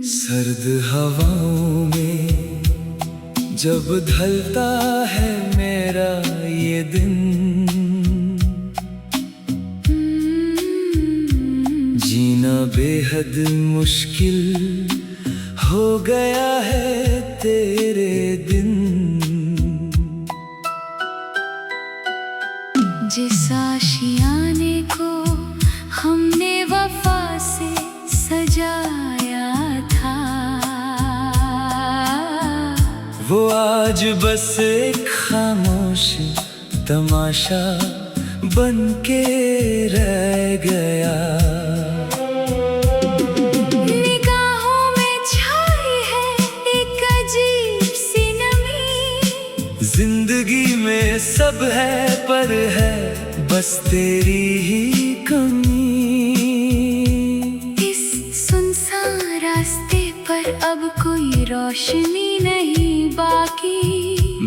सर्द हवाओं में जब ढलता है मेरा ये दिन, जीना बेहद मुश्किल हो गया है तेरे दिन। जिस आशियाने को हमने वफा से सजाया था, वो आज बस एक खामोश तमाशा बन के रह गया। निगाहों में छाई है एक अजीब सी नमी, जिंदगी में सब है पर है बस तेरी ही कमी। इस सुनसान रास्ते पर अब कोई रोशनी नहीं बाकी,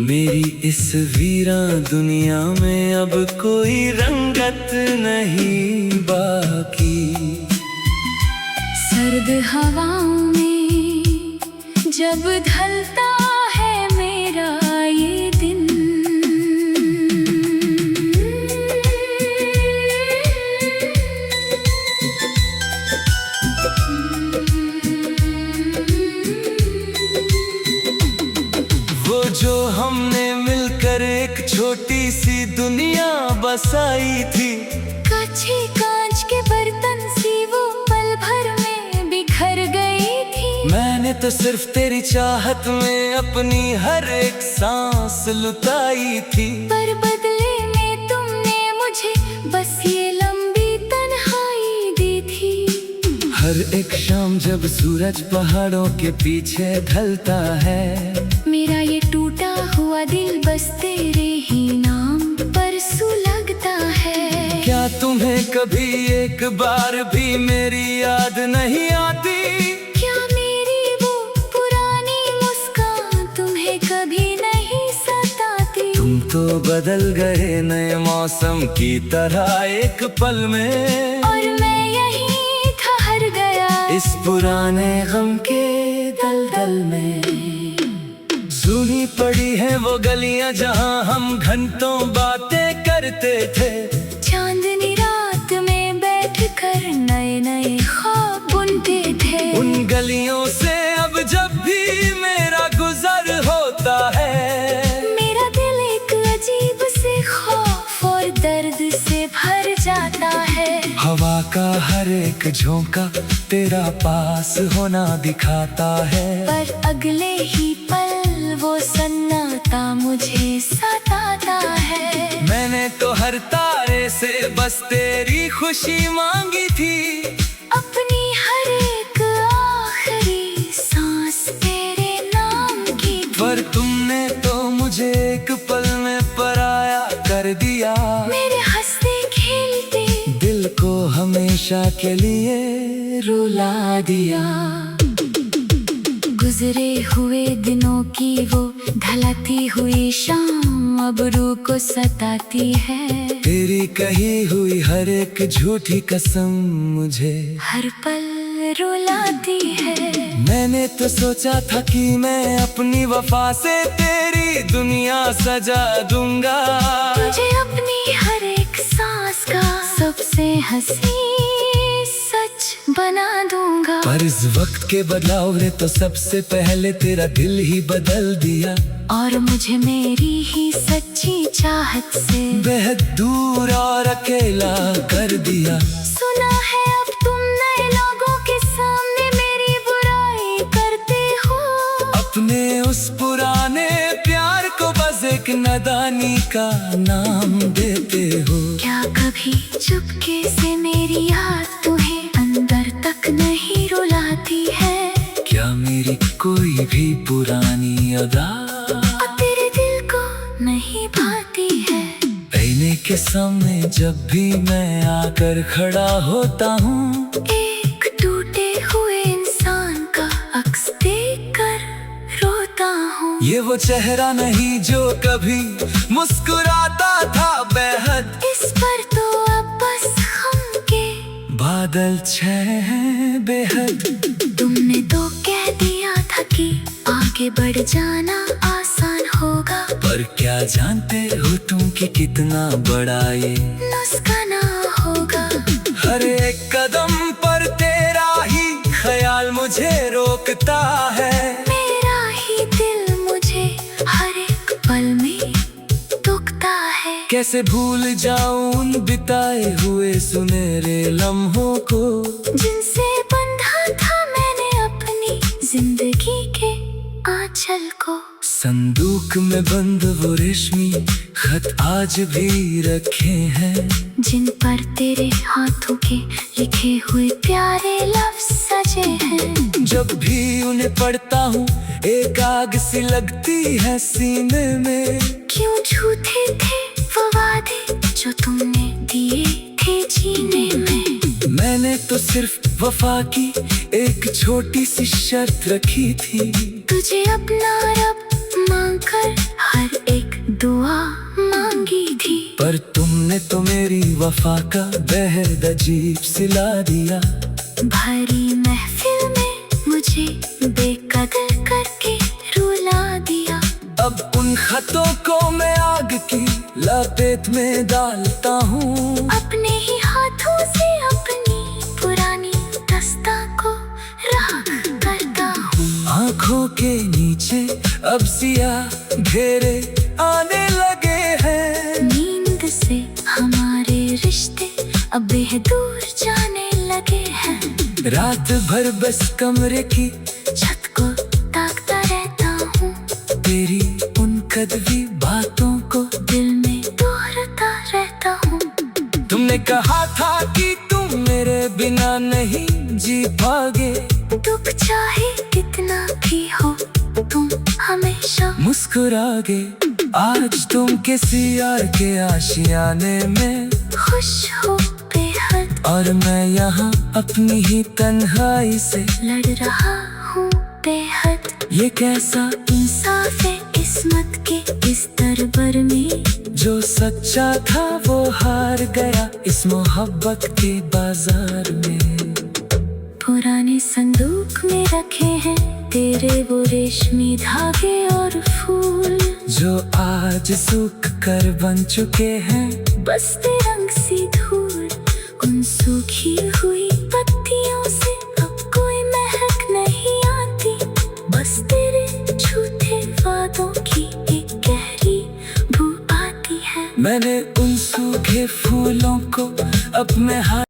मेरी इस वीरान दुनिया में अब कोई रंगत नहीं बाकी। सर्द हवाओं में जब ढलता है मेरा ये दिन, वो जो हमने मिलकर एक छोटी सी दुनिया बसाई थी, कच्चे कांच के बर्तन सी वो पल भर में बिखर गई थी। मैंने तो सिर्फ तेरी चाहत में अपनी हर एक सांस लुटाई थी, पर बदले में तुमने मुझे बस ये लंबी तन्हाई दी थी। हर एक शाम जब सूरज पहाड़ों के पीछे ढलता है, मेरा ये टूटा हुआ दिल बस तेरे ही नाम पर सुलगता है। क्या तुम्हें कभी एक बार भी मेरी याद नहीं आती? क्या मेरी वो पुरानी मुस्कान तुम्हें कभी नहीं सताती? तुम तो बदल गए नए मौसम की तरह एक पल में, और मैं यहीं ठहर गया इस पुराने गम के दलदल में। सुनी पड़ी है वो गलियां जहां हम घंटों बातें करते थे, चांदनी रात में बैठकर नए नए ख्वाब बुनते थे। उन गलियों से अब जब भी मेरा गुजर होता है, मेरा दिल एक अजीब से खौफ और दर्द से भर जाता है। हवा का हर एक झोंका तेरा पास होना दिखाता है, पर अगले ही पल वो सन्नाटा मुझे सताता है। मैंने तो हर तारे से बस तेरी खुशी मांगी थी, अपनी हर एक आखिरी सांस तेरे नाम की थी। पर तुमने तो मुझे एक पल में पराया कर दिया, मेरे हंसते खेलते दिल को हमेशा के लिए रुला दिया। गुजरे हुए दिनों की वो ढलती हुई शाम अब रूह को सताती है। तेरी कही हुई हर एक झूठी कसम मुझे हर पल रुलाती है। मैंने तो सोचा था कि मैं अपनी वफा से तेरी दुनिया सजा दूंगा, तुझे अपनी हर एक सांस का सबसे हंसी सच बना दूंगा। पर इस वक्त के बदलाव ने तो सबसे पहले तेरा दिल ही बदल दिया, और मुझे मेरी ही सच्ची चाहत से बेहद दूर और अकेला कर दिया। सुना है अब तुम नए लोगों के सामने मेरी बुराई करते हो, अपने उस पुराने प्यार को बस एक नादानी का नाम देते हो। क्या कभी चुपके से मेरी याद तुम्हें अंदर तक नहीं रुलाती है? क्या मेरी कोई भी पुरानी अदा अब तेरे दिल को नहीं भाती है? आईने के सामने जब भी मैं आकर खड़ा होता हूँ, एक टूटे हुए इंसान का अक्स देखकर रोता हूँ। ये वो चेहरा नहीं जो कभी मुस्कुराता था बेहद, इस पर तो अब बस हम के बादल छह हैं बेहद। तुमने तो कह दिया था कि आगे बढ़ जाना आसान होगा, पर क्या जानते हो तुम कि कितना बड़ा ये नुस्खा ना होगा। हर एक कदम पर तेरा ही ख्याल मुझे रोकता है। मेरा ही दिल मुझे हर एक पल में दुखता है। कैसे भूल जाऊं उन बिताए हुए सुनहरे लम्हों को, जिनसे बंधा था मैंने अपनी जिंदगी के आंचल को। संदूक में बंद वो रेशमी खत आज भी रखे हैं, जिन पर तेरे हाथों के लिखे हुए प्यारे लफ्ज सजे हैं। जब भी उन्हें पढ़ता हूँ एक आग सी लगती है सीने में। क्यों झूठे थे वो वादे जो तुमने दिए थे जीने में। मैंने तो सिर्फ वफा की एक छोटी सी शर्त रखी थी, तुझे अपना रब मांगकर हर एक दुआ मांगी थी। पर तुमने तो मेरी वफा का बेहद अजीब सिला दिया। भरी महफिल में मुझे बेकदर करके रुला दिया। अब उन खतों को मैं आग की लपेट में डालता हूँ, अपने ही हाथों से अपनी पुरानी दास्तां को राख करता हूँ। आँखों के नीचे अब सियाह घेरे आने लगे हैं। नींद से हमारे रिश्ते अब बेहद दूर जाने लगे हैं। रात भर बस कमरे की छत को ताकता रहता हूँ, तेरी उन कदवी बातों को दिल में दोहराता रहता हूँ। तुमने कहा था कि तुम मेरे बिना नहीं जी पाओगे, दुख चाहे कितना भी हो तुम हमेशा मुस्कुराओगे। आज तुम किसी और के आशियाने में खुश हो बेहद, और मैं यहाँ अपनी ही तन्हाई से लड़ रहा हूँ बेहद। ये कैसा इंसाफ है किस्मत के इस दरबार में, जो सच्चा था वो हार गया इस मोहब्बत के बाजार में। पुराने संदूक में रखे हैं तेरे वो रेशमी धागे और फूल, जो आज सूख कर बन चुके हैं बस रंग सी धूल। उन सूखी हुई पत्तियों से अब कोई महक नहीं आती, बस तेरे झूठे वादों की एक गहरी बू आती है। मैंने उन सूखे फूलों को अपने हाथ